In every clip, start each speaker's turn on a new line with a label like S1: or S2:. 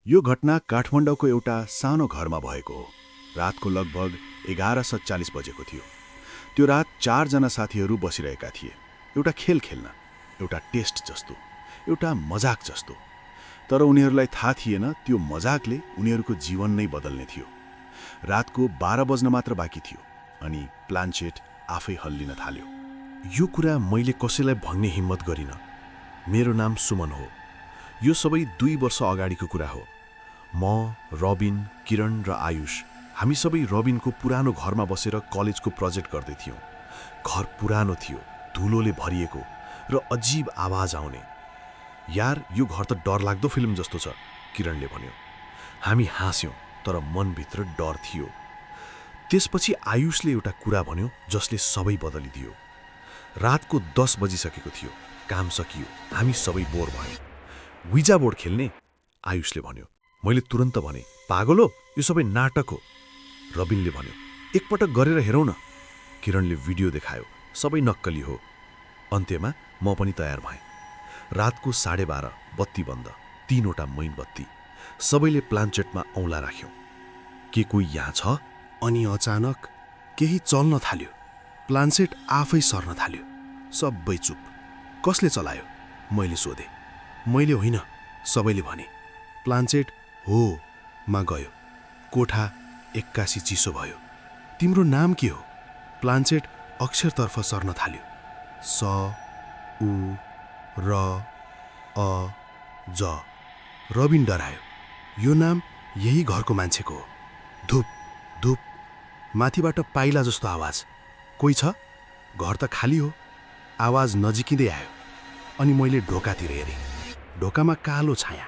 S1: यो घटना काठमाडौँको एउटा सानो घरमा भएको हो। रातको लगभग 11:40 बजेको थियो। त्यो रात 4 जना साथीहरू बसिरहेका थिए। एउटा खेल खेल्न, एउटा टेस्ट जस्तो, एउटा मजाक जस्तो। तर उनीहरूलाई थाहा थिएन त्यो मजाकले उनीहरूको जीवन नै बदल्ने थियो। रातको 12 बज्न मात्र बाँकी थियो अनि प्लान्चेट आफै हल्लिन थाल्यो।
S2: यो कुरा मैले कसैलाई भन्ने हिम्मत गरिन। मेरो नाम सुमन हो। यो सबै 2 वर्ष अगाडिको कुरा हो। म, रबिन, किरण र आयुष हामी सबै रबिनको पुरानो घरमा बसेर कलेजको प्रोजेक्ट गर्दै थियौँ। घर पुरानो थियो, धुलोले भरिएको र अजीब आवाज आउने। यार, यो घर त डरलाग्दो फिल्म जस्तो छ, किरणले भन्यो। हामी हाँस्यौँ, तर मनभित्र डर थियो। त्यसपछि आयुषले एउटा कुरा भन्यो जसले सबै बदलिदियो। रातको 10 बजिसकेको थियो, काम सकियो, हामी सबै बोर भयौँ। विजा बोर्ड खेल्ने? आयुषले भन्यो। मैले तुरन्त भने, पागल हो, यो सबै नाटक हो। रबिनले भन्यो, एकपटक गरेर हेरौँ न। किरणले भिडियो देखायो, सबै नक्कली हो। अन्त्यमा म पनि तयार भएँ। रातको 12:30, बत्ती बन्द, 3वटा मैन बत्ती। सबैले प्लान्चेटमा औँला राख्यौँ। के कोही यहाँ छ?
S3: अनि अचानक केही चल्न थाल्यो। प्लान्चेट आफै सर्न थाल्यो। सबै चुप। कसले चलायो? मैले सोधेँ। मैले होइन, सबैले भने। प्लान्चेट हो मा गयो। कोठा एक्कासी चिसो भयो। तिम्रो नाम के हो? प्लान्चेट अक्षरतर्फ सर्न थाल्यो। स, उ, र, अ, ज। रबिन डरायो। यो नाम यही घरको मान्छेको हो। धुप धुप। माथिबाट पाइला जस्तो आवाज। कोही छ? घर त खाली हो। आवाज नजिकिँदै आयो अनि मैले ढोकातिर हेरेँ। ढोकामा कालो छाया,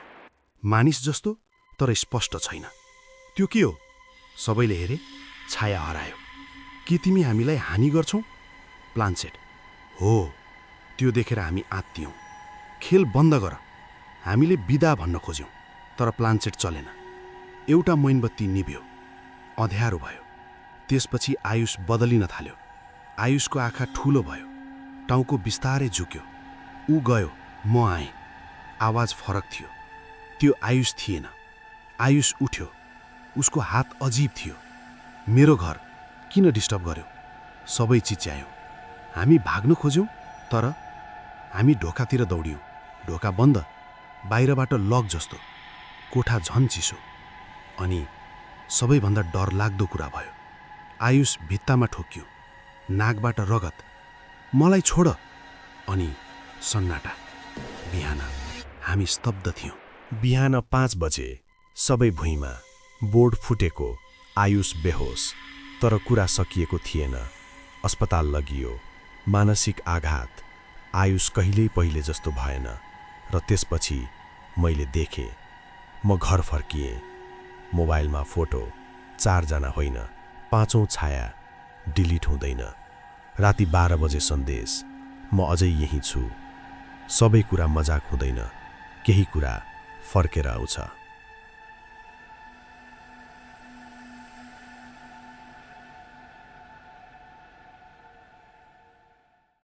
S3: मानिस जस्तो तर स्पष्ट छैन। त्यो के हो? सबैले हेरे। छाया हरायो। के तिमी हामीलाई हानि गर्छौ? प्लान्चेट हो। त्यो देखेर हामी आत्तियौँ। खेल बन्द गर। हामीले बिदा भन्न खोज्यौँ, तर प्लान्चेट चलेन। एउटा मैनबत्ती निभ्यो। अँध्यारो भयो। त्यसपछि आयुष बदलिन थाल्यो। आयुषको आँखा ठुलो भयो। टाउको बिस्तारै झुक्यो। ऊ गयो, म आएँ। आवाज फरक थियो। त्यो आयुष थिएन। आयुष उठ्यो। उसको हात अजीब थियो। मेरो घर किन डिस्टर्ब गर्यो? सबै चिच्यायौँ। हामी भाग्न खोज्यौँ, तर हामी ढोकातिर दौड्यौँ। ढोका बन्द, बाहिरबाट लक जस्तो। कोठा झन् चिसो। अनि सबैभन्दा डरलाग्दो कुरा भयो। आयुष भित्तामा ठोक्यो। नाकबाट रगत। मलाई छोड। अनि सन्नाटा। बिहान हामी स्तब्ध थियौँ।
S2: बिहान 5 बजे सबै भुइँमा, बोर्ड फुटेको, आयुष बेहोस। तर कुरा सकिएको थिएन। अस्पताल लगियो। मानसिक आघात। आयुष कहिल्यै पहिले जस्तो भएन। र त्यसपछि मैले देखेँ। म घर फर्किएँ। मोबाइलमा फोटो, 4 जना होइन, 5औं छाया डिलिट हुँदैन। राति 12 बजे सन्देश, म अझै यहीँ छु। सबै कुरा मजाक हुँदैन, केही कुरा फर्केर आउँछ।